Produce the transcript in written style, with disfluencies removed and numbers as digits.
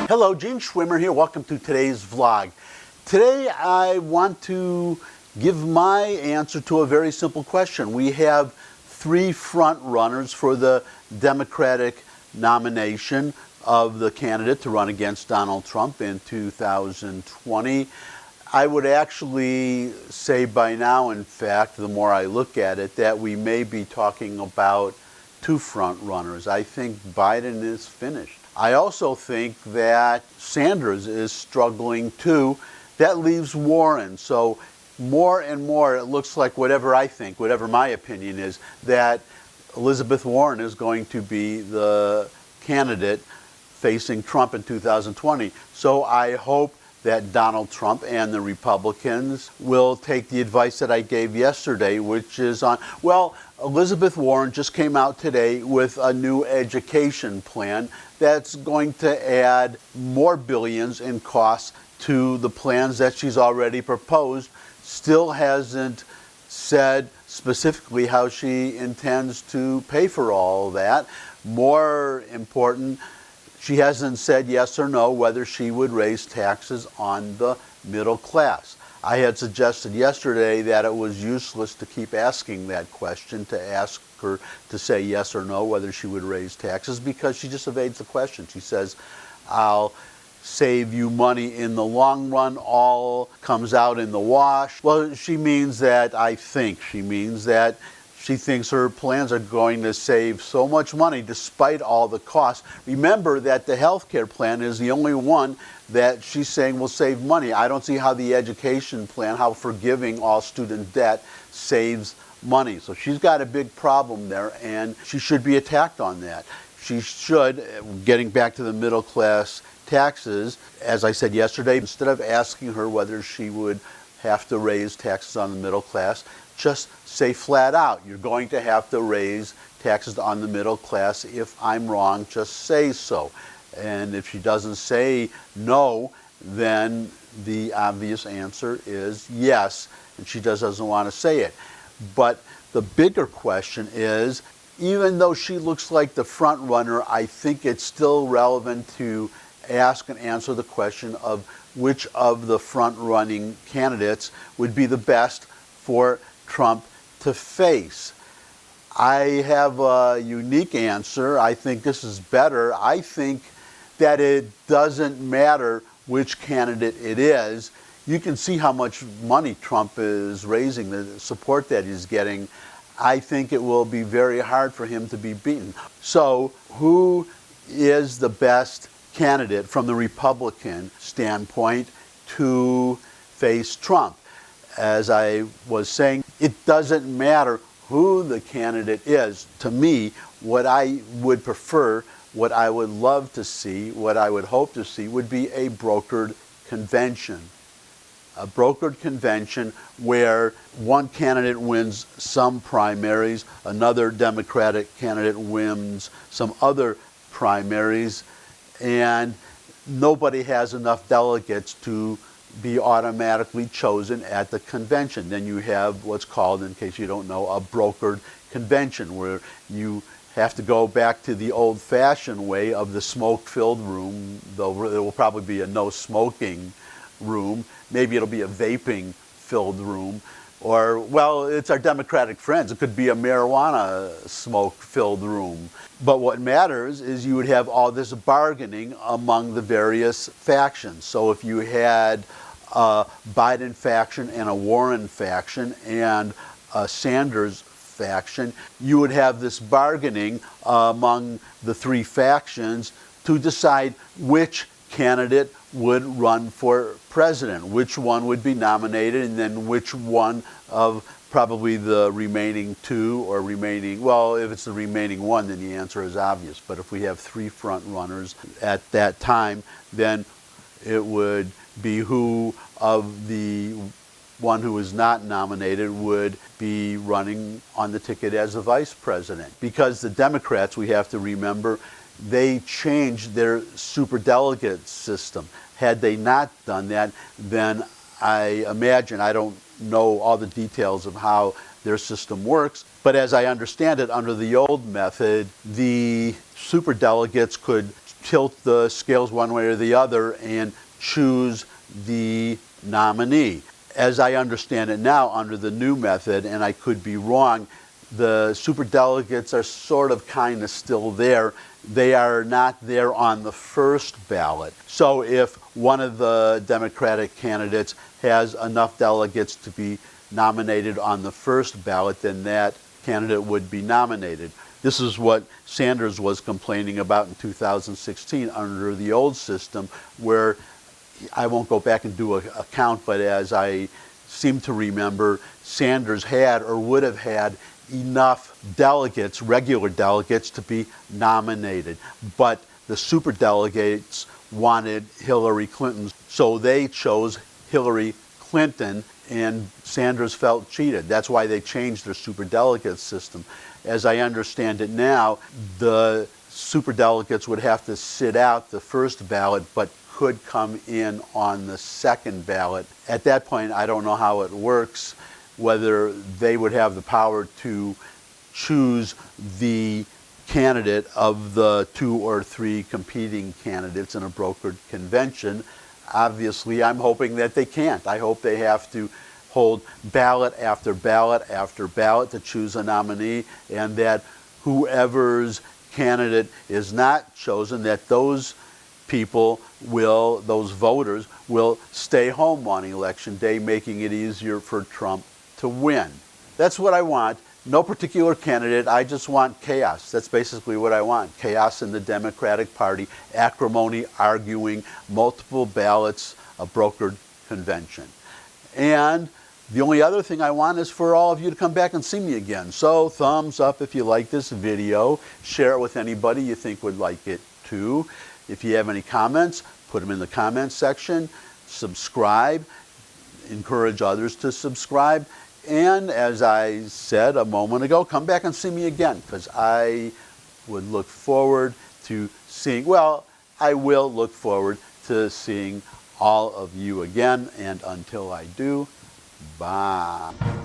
Hello, Gene Schwimmer here. Welcome to today's vlog. Today I want to give my answer to a very simple question. We have three front runners for the Democratic nomination of the candidate to run against Donald Trump in 2020. I would actually say by now, in fact, the more I look at it, that we may be talking about two front runners. I think Biden is finished. I also think that Sanders is struggling too. That leaves Warren. So more and more it looks like whatever I think, whatever my opinion is, that Elizabeth Warren is going to be the candidate facing Trump in 2020. So I hope that Donald Trump and the Republicans will take the advice that I gave yesterday, which is on, well, Elizabeth Warren just came out today with a new education plan that's going to add more billions in costs to the plans that she's already proposed. Still hasn't said specifically how she intends to pay for all that. More important, she hasn't said yes or no whether she would raise taxes on the middle class. I had suggested yesterday that it was useless to keep asking that question, to ask her to say yes or no whether she would raise taxes, because she just evades the question. She says, I'll save you money in the long run, all comes out in the wash. Well, she means that, I think she means that she thinks her plans are going to save so much money despite all the costs. Remember that the health care plan is the only one that she's saying will save money. I don't see how the education plan, how forgiving all student debt, saves money. So she's got a big problem there, and she should be attacked on that. She should, getting back to the middle class taxes, as I said yesterday, instead of asking her whether she would have to raise taxes on the middle class, just say flat out, you're going to have to raise taxes on the middle class. If I'm wrong, just say so. And if she doesn't say no, then the obvious answer is yes, and she just doesn't want to say it. But the bigger question is, even though she looks like the front runner, I think it's still relevant to ask and answer the question of which of the front-running candidates would be the best for Trump to face. I have a unique answer. I think this is better. I think that it doesn't matter which candidate it is. You can see how much money Trump is raising, the support that he's getting. I think it will be very hard for him to be beaten. So who is the best candidate from the Republican standpoint to face Trump? As I was saying, it doesn't matter who the candidate is. To me, what I would prefer, what I would love to see, what I would hope to see would be a brokered convention. A brokered convention where one candidate wins some primaries, another Democratic candidate wins some other primaries, and nobody has enough delegates to be automatically chosen at the convention. Then you have what's called, in case you don't know, a brokered convention, where you have to go back to the old-fashioned way of the smoke-filled room, though there will probably be a no-smoking room. Maybe it'll be a vaping-filled room. Or, well, it's our Democratic friends. It could be a marijuana smoke-filled room. But what matters is you would have all this bargaining among the various factions. So if you had a Biden faction and a Warren faction and a Sanders faction, you would have this bargaining among the three factions to decide which candidate would run for president, which one would be nominated, and then which one of probably the remaining two or remaining, well, if it's the remaining one, then the answer is obvious. But if we have three front runners at that time, then it would be who of the one who is not nominated would be running on the ticket as the vice president. Because the Democrats, we have to remember, they changed their superdelegate system. Had they not done that, then I imagine, I don't know all the details of how their system works, but as I understand it, under the old method, the superdelegates could tilt the scales one way or the other and choose the nominee. As I understand it now, under the new method, and I could be wrong, the superdelegates are sort of kind of still there. They are not there on the first ballot. So if one of the Democratic candidates has enough delegates to be nominated on the first ballot, then that candidate would be nominated. This is what Sanders was complaining about in 2016 under the old system, where I won't go back and do a count, but as I seem to remember, Sanders had or would have had enough delegates, regular delegates, to be nominated. But the superdelegates wanted Hillary Clinton, so they chose Hillary Clinton, and Sanders felt cheated. That's why they changed their superdelegate system. As I understand it now, the superdelegates would have to sit out the first ballot, but could come in on the second ballot. At that point, I don't know how it works, whether they would have the power to choose the candidate of the 2 or 3 competing candidates in a brokered convention. Obviously, I'm hoping that they can't. I hope they have to hold ballot after ballot after ballot to choose a nominee, and that whoever's candidate is not chosen, that those people will, those voters will stay home on election day, making it easier for Trump to win. That's what I want. No particular candidate. I just want chaos. That's basically what I want. Chaos in the Democratic Party, acrimony, arguing, multiple ballots, a brokered convention. And the only other thing I want is for all of you to come back and see me again. So thumbs up if you like this video. Share it with anybody you think would like it too. If you have any comments, put them in the comments section. Subscribe. Encourage others to subscribe. And as I said a moment ago, come back and see me again, because I would look forward to seeing, well, I will look forward to seeing all of you again. And until I do, bye.